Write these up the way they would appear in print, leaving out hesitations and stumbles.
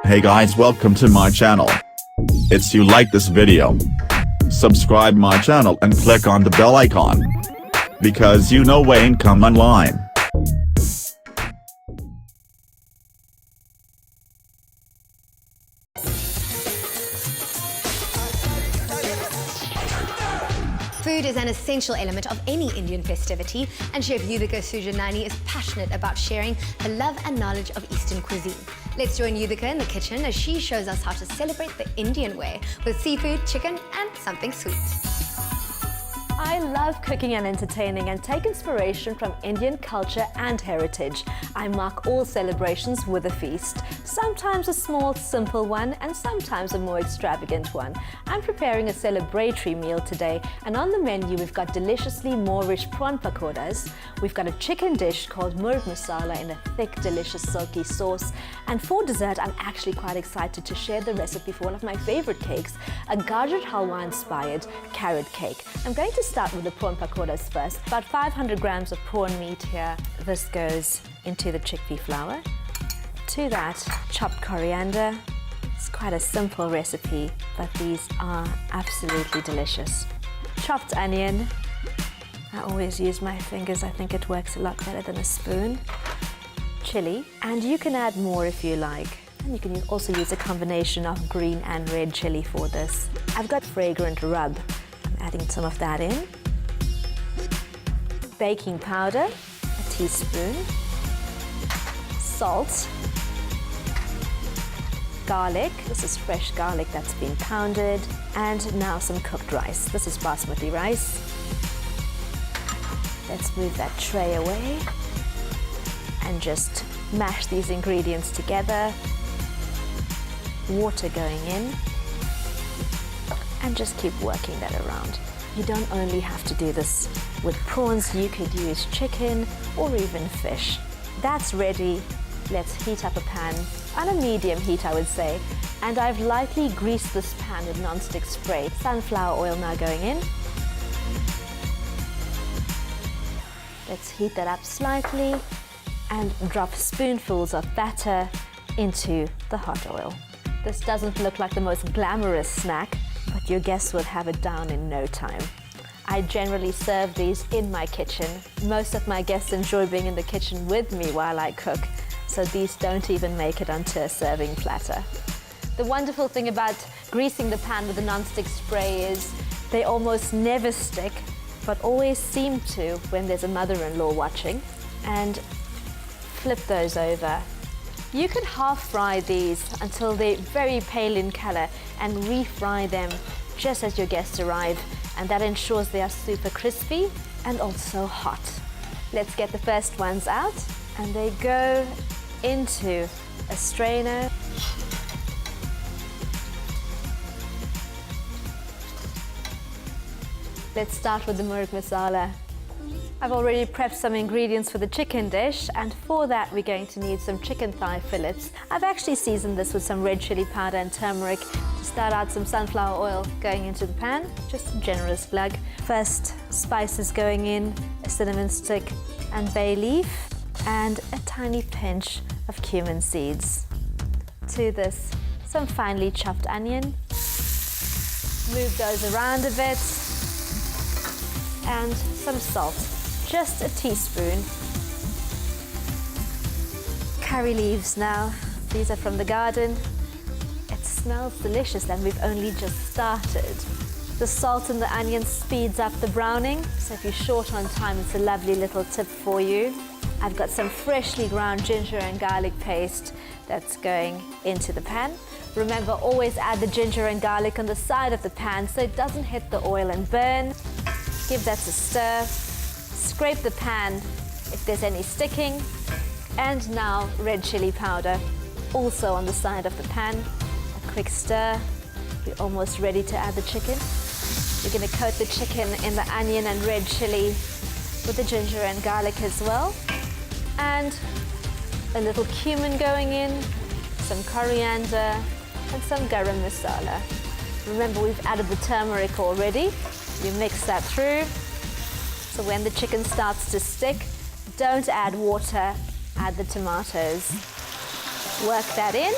Hey guys, welcome to my channel. It's you like this video. Subscribe my channel and click on the bell icon. Because you know Wayne come online. Food is an essential element of any Indian festivity, and Chef Yudhika Sujanani is passionate about sharing her love and knowledge of Eastern cuisine. Let's join Yudhika in the kitchen as she shows us how to celebrate the Indian way with seafood, chicken, and something sweet. I love cooking and entertaining and take inspiration from Indian culture and heritage. I mark all celebrations with a feast, sometimes a small, simple one and sometimes a more extravagant one. I'm preparing a celebratory meal today, and on the menu we've got deliciously Moorish prawn pakoras, we've got a chicken dish called murg masala in a thick, delicious silky sauce, and for dessert I'm actually quite excited to share the recipe for one of my favorite cakes, a gajar halwa inspired carrot cake. I'm going to start with the prawn pakoras first. About 500 grams of prawn meat here. This goes into the chickpea flour. To that, chopped coriander. It's quite a simple recipe, but these are absolutely delicious. Chopped onion. I always use my fingers. I think it works a lot better than a spoon. Chili, and you can add more if you like. And you can also use a combination of green and red chili for this. I've got fragrant rub. Adding some of that in. Baking powder, a teaspoon. Salt. Garlic, this is fresh garlic that's been pounded. And now some cooked rice. This is basmati rice. Let's move that tray away and just mash these ingredients together. Water going in. And just keep working that around. You don't only have to do this with prawns, you could use chicken or even fish. That's ready. Let's heat up a pan on a medium heat, I would say. And I've lightly greased this pan with non-stick spray. Sunflower oil now going in. Let's heat that up slightly and drop spoonfuls of batter into the hot oil. This doesn't look like the most glamorous snack, but your guests will have it down in no time. I generally serve these in my kitchen. Most of my guests enjoy being in the kitchen with me while I cook, so these don't even make it onto a serving platter. The wonderful thing about greasing the pan with a non-stick spray is they almost never stick, but always seem to when there's a mother-in-law watching. And flip those over. You could half fry these until they're very pale in color and refry them just as your guests arrive, and that ensures they are super crispy and also hot. Let's get the first ones out, and they go into a strainer. Let's start with the murg masala. I've already prepped some ingredients for the chicken dish, and for that we're going to need some chicken thigh fillets. I've actually seasoned this with some red chili powder and turmeric. To start out, some sunflower oil going into the pan, just a generous glug. First, spices going in, a cinnamon stick and bay leaf, and a tiny pinch of cumin seeds. To this, some finely chopped onion. Move those around a bit, and some salt. Just a teaspoon. Curry leaves now. These are from the garden. It smells delicious and we've only just started. The salt in the onion speeds up the browning, so if you're short on time, it's a lovely little tip for you. I've got some freshly ground ginger and garlic paste that's going into the pan. Remember, always add the ginger and garlic on the side of the pan so it doesn't hit the oil and burn. Give that a stir. Scrape the pan if there's any sticking. And now red chili powder, also on the side of the pan. A quick stir. We're almost ready to add the chicken. We're going to coat the chicken in the onion and red chili with the ginger and garlic as well. And a little cumin going in, some coriander, and some garam masala. Remember, we've added the turmeric already. You mix that through. So when the chicken starts to stick, don't add water, add the tomatoes. Work that in.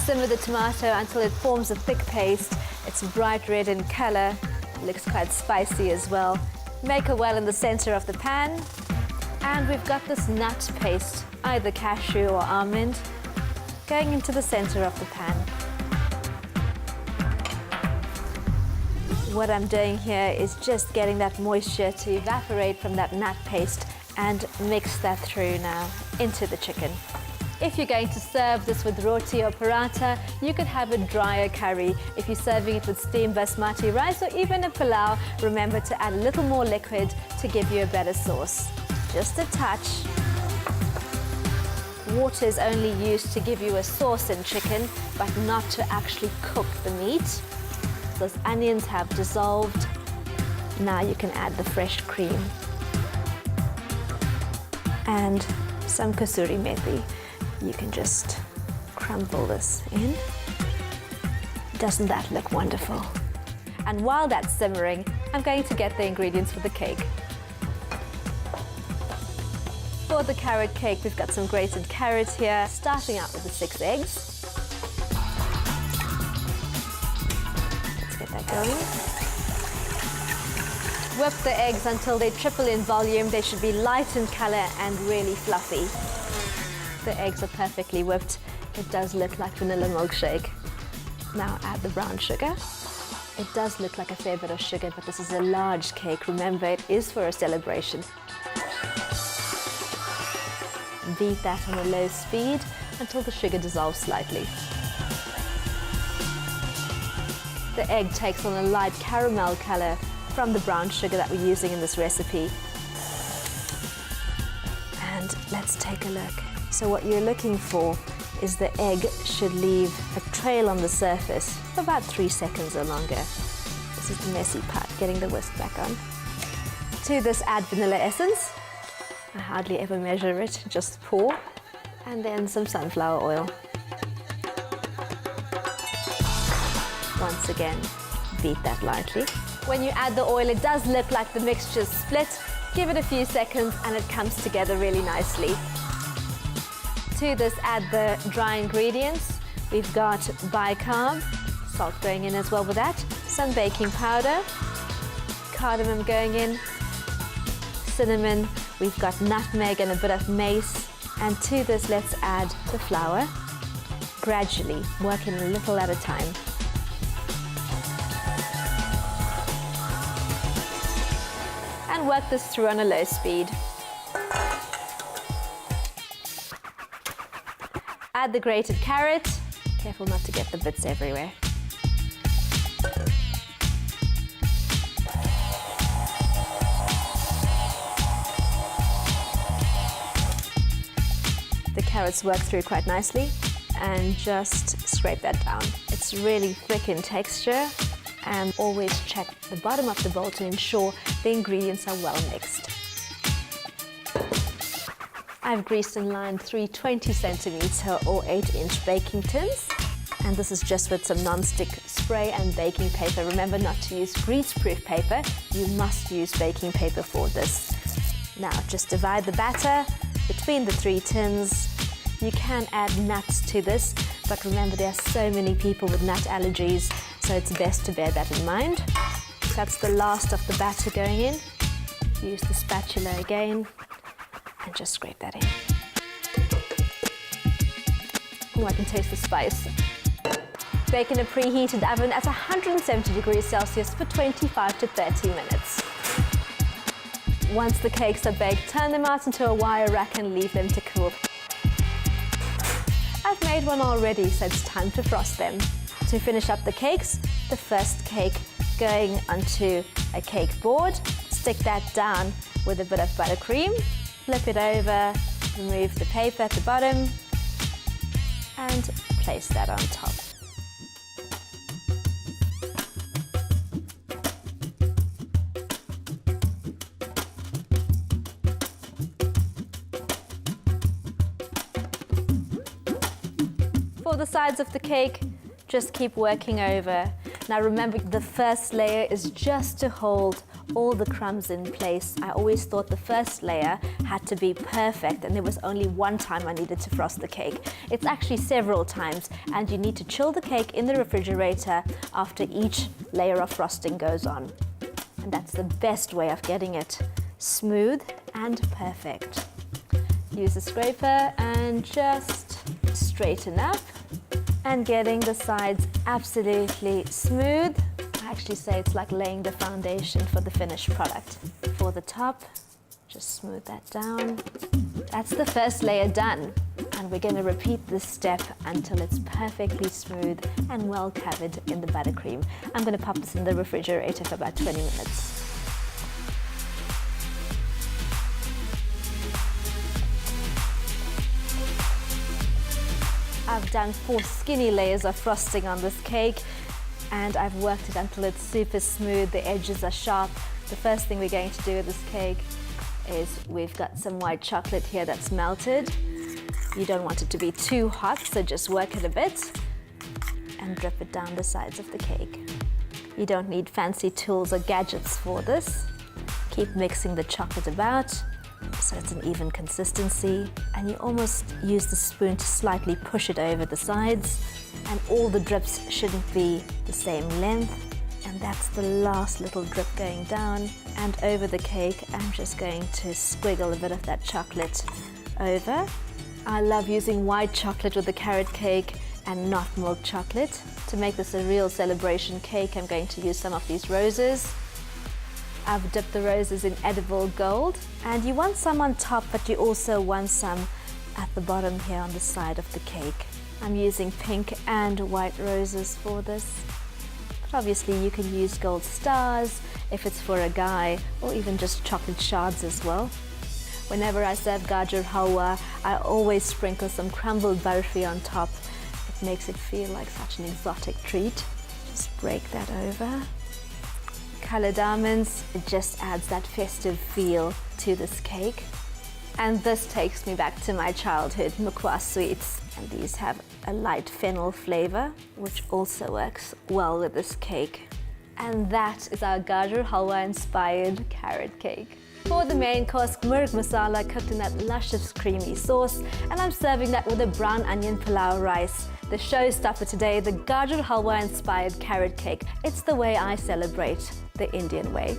Simmer the tomato until it forms a thick paste. It's bright red in color, looks quite spicy as well. Make a well in the center of the pan. And we've got this nut paste, either cashew or almond, going into the center of the pan. What I'm doing here is just getting that moisture to evaporate from that nut paste and mix that through now into the chicken. If you're going to serve this with roti or paratha, you could have a drier curry. If you're serving it with steamed basmati rice or even a pilau, remember to add a little more liquid to give you a better sauce. Just a touch. Water is only used to give you a sauce in chicken, but not to actually cook the meat. Those onions have dissolved. Now you can add the fresh cream. And some kasuri methi. You can just crumble this in. Doesn't that look wonderful? And while that's simmering, I'm going to get the ingredients for the cake. For the carrot cake, we've got some grated carrots here, starting out with the 6 eggs. Let's get that going. Whip the eggs until they triple in volume. They should be light in color and really fluffy. The eggs are perfectly whipped. It does look like vanilla milkshake. Now add the brown sugar. It does look like a fair bit of sugar, but this is a large cake. Remember, it is for a celebration. Beat that on a low speed until the sugar dissolves slightly. The egg takes on a light caramel color from the brown sugar that we're using in this recipe. And let's take a look. So what you're looking for is the egg should leave a trail on the surface for about 3 seconds or longer. This is the messy part, getting the whisk back on. To this, add vanilla essence. I hardly ever measure it, just pour. And then some sunflower oil. Once again, beat that lightly. When you add the oil, it does look like the mixture's split. Give it a few seconds and it comes together really nicely. To this, add the dry ingredients. We've got bicarb, salt going in as well with that, some baking powder, cardamom going in, cinnamon, we've got nutmeg and a bit of mace. And to this, let's add the flour, gradually, working a little at a time. And work this through on a low speed. Add the grated carrot. Careful not to get the bits everywhere. The carrots work through quite nicely, and just scrape that down. It's really thick in texture, and always check the bottom of the bowl to ensure the ingredients are well mixed. I've greased and lined 3 20cm or 8-inch baking tins. And this is just with some non-stick spray and baking paper. Remember not to use grease-proof paper. You must use baking paper for this. Now just divide the batter between the 3 tins. You can add nuts to this, but remember there are so many people with nut allergies, so it's best to bear that in mind. That's the last of the batter going in. Use the spatula again. And just scrape that in. Oh, I can taste the spice. Bake in a preheated oven at 170 degrees Celsius for 25 to 30 minutes. Once the cakes are baked, turn them out into a wire rack and leave them to cool. I've made one already, so it's time to frost them. To finish up the cakes, the first cake going onto a cake board. Stick that down with a bit of buttercream. Flip it over, remove the paper at the bottom, and place that on top. For the sides of the cake, just keep working over. Now remember, the first layer is just to hold all the crumbs in place. I always thought the first layer had to be perfect, and there was only one time I needed to frost the cake. It's actually several times, and you need to chill the cake in the refrigerator after each layer of frosting goes on. And that's the best way of getting it smooth and perfect. Use a scraper and just straighten up, and getting the sides absolutely smooth. I actually say it's like laying the foundation for the finished product. For the top, just smooth that down. That's the first layer done, and we're going to repeat this step until it's perfectly smooth and well covered in the buttercream. I'm going to pop this in the refrigerator for about 20 minutes. I've done 4 skinny layers of frosting on this cake, and I've worked it until it's super smooth, the edges are sharp. The first thing we're going to do with this cake is we've got some white chocolate here that's melted. You don't want it to be too hot, so just work it a bit and drip it down the sides of the cake. You don't need fancy tools or gadgets for this. Keep mixing the chocolate about so it's an even consistency, and you almost use the spoon to slightly push it over the sides, and all the drips shouldn't be the same length. And that's the last little drip going down, and over the cake I'm just going to squiggle a bit of that chocolate over. I love using white chocolate with the carrot cake and not milk chocolate. To make this a real celebration cake, I'm going to use some of these roses. I've dipped the roses in edible gold, and you want some on top, but you also want some at the bottom here on the side of the cake. I'm using pink and white roses for this, but obviously you can use gold stars if it's for a guy, or even just chocolate shards as well. Whenever I serve gajar halwa, I always sprinkle some crumbled barfi on top. It makes it feel like such an exotic treat. Just break that over. Colored almonds, it just adds that festive feel to this cake. And this takes me back to my childhood, mukwa sweets. And these have a light fennel flavor, which also works well with this cake. And that is our gajar halwa inspired carrot cake. For the main course, murg masala cooked in that luscious creamy sauce, and I'm serving that with a brown onion pilau rice. The showstopper today, the gajar halwa inspired carrot cake. It's the way I celebrate the Indian way.